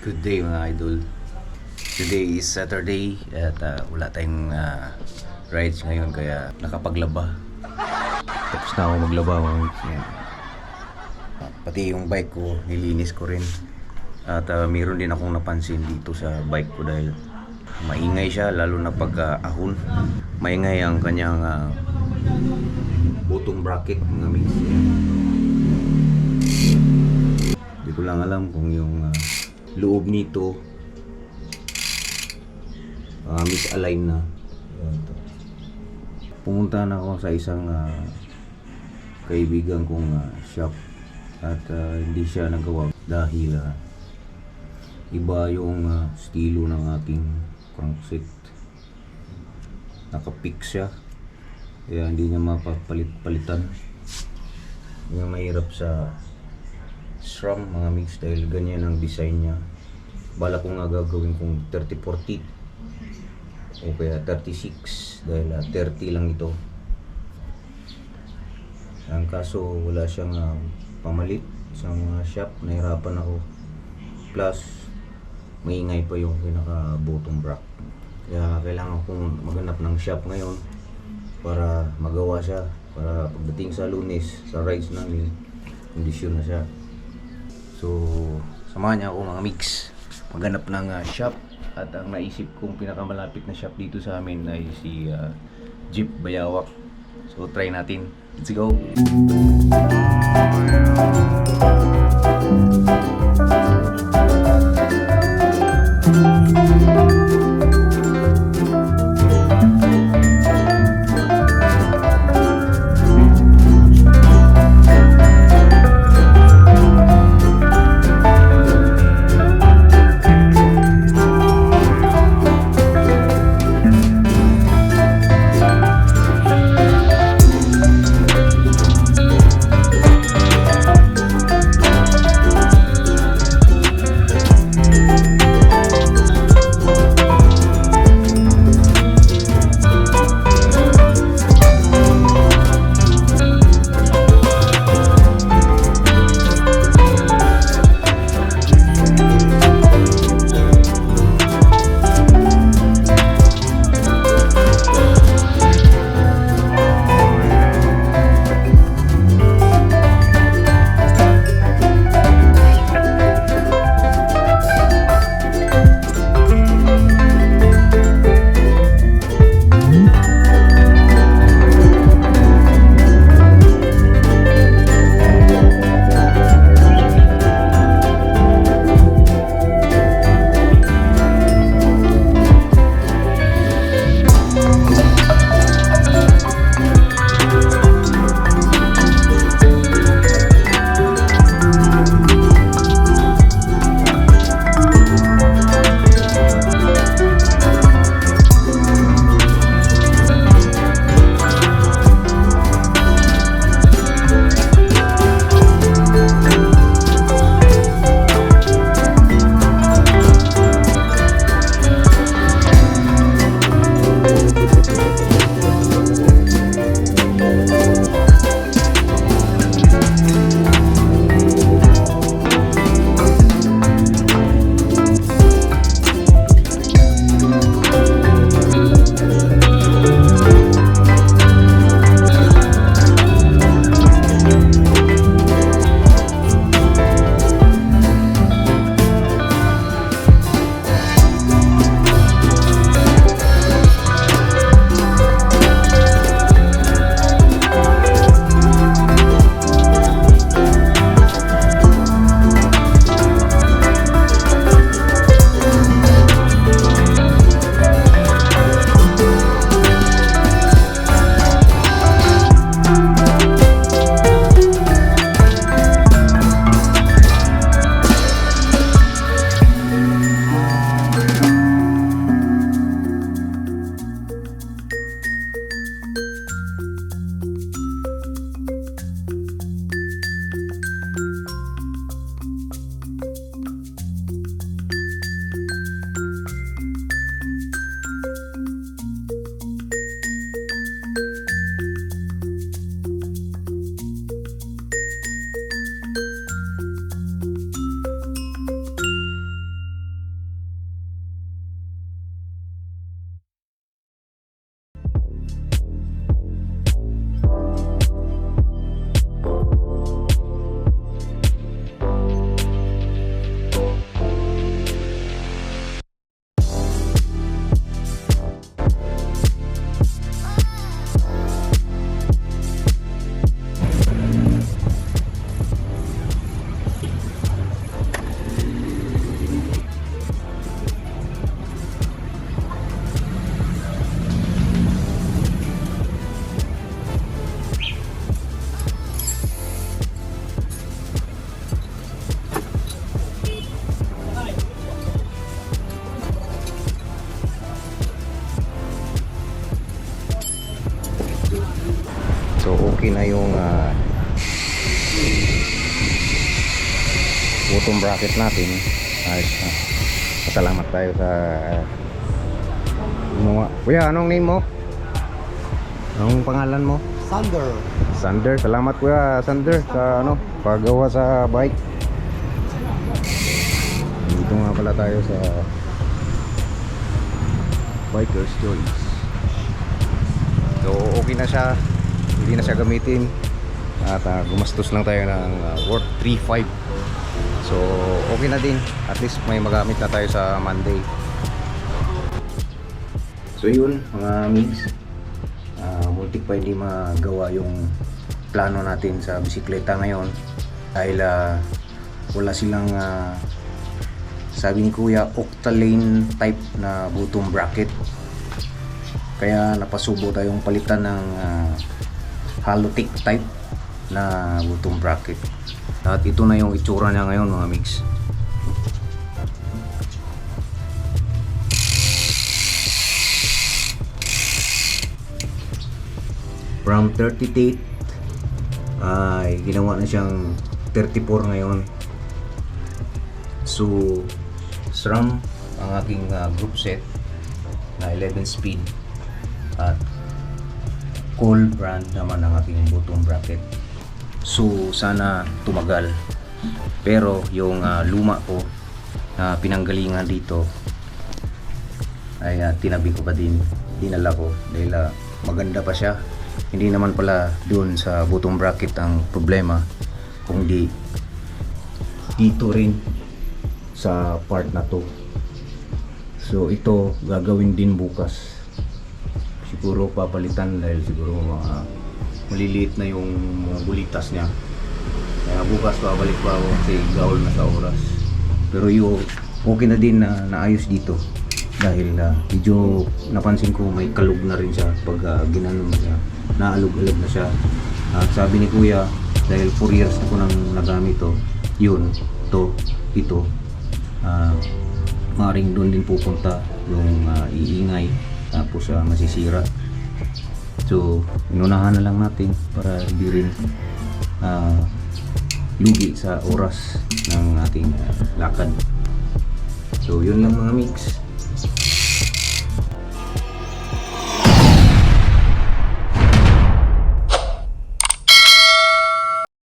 Good day mga idol. Today is Saturday at wala tayong rides ngayon kaya nakapaglaba. Tapos na ako maglaba mga weeks. Pati yung bike ko nilinis ko rin. At mayroon din akong napansin dito sa bike ko dahil maingay siya lalo na pag ahon. Maingay ang kanyang bottom bracket mga mix. Hindi ko lang alam kung yung loob nito misalign na. Pumunta na ako sa isang kaibigan kong shop at hindi siya nagawa dahil iba yung estilo ng aking crankset. Nakapix siya kaya hindi niya mapapalitan. Yung mahirap sa SRAM mga mix dahil ganyan ang design niya. Bala ko nga gagawin kong 30-40 o kaya 36 dahil 30 lang ito. Ang kaso wala siyang pamalit sa mga shop, nahirapan ako. Plus maingay pa yung pinaka bottom bracket. Kaya kailangan kong maghanap ng shop ngayon para magawa siya, para pagdating sa Lunes sa rides namin kondisyon na siya. So, samahan niya ako mga mix maghanap ng shop at ang naisip kong pinakamalapit na shop dito sa amin ay si Jeep Bayawak. So, try natin. Let's go! racket natin. Ayos na. Pasalamat tayo sa Kuya, anong name mo? Anong pangalan mo? Thunder. Sander. Salamat Kuya Sander sa paggawa sa bike. Dito nga pala tayo sa Biker's Choice. So okay na siya. Hindi na siya gamitin. At gumastos lang tayo ng worth 3.5. So okay na din. At least may magamit na tayo sa Monday. So yun mga migs, muntik pa hindi magawa yung plano natin sa bisikleta ngayon dahil wala silang sabi ni Kuya octalane type na bottom bracket, kaya napasubo tayong palitan ng Halotech type na bottom bracket. At ito na yung itsura niya ngayon mga migs. From 38 ay ginawa na siyang 34 ngayon. So SRAM ang aking group set na 11 speed at Cole brand naman ang aking bottom bracket. So sana tumagal, pero yung luma ko na pinanggalingan dito ay tinabi ko pa din, dinala ko dahil maganda pa siya. Hindi naman pala doon sa bottom bracket ang problema, kundi dito rin sa part na to. So ito gagawin din bukas, siguro papalitan dahil siguro maliliit na yung mga bulitas niya, kaya bukas babalik pa ako kasi gawal na sa oras. Pero yung okay na din na naayos dito dahil medyo napansin ko may kalug na rin siya pag ginanon mo siya, naalog-alog na siya. At sabi ni Kuya, dahil 4 years na ko nang nagamit to, ito maring doon din pupunta yung iingay, tapos masisira. So inunahan na lang natin para hindi rin lugi sa oras ng ating lakad. So yun lang mga mix.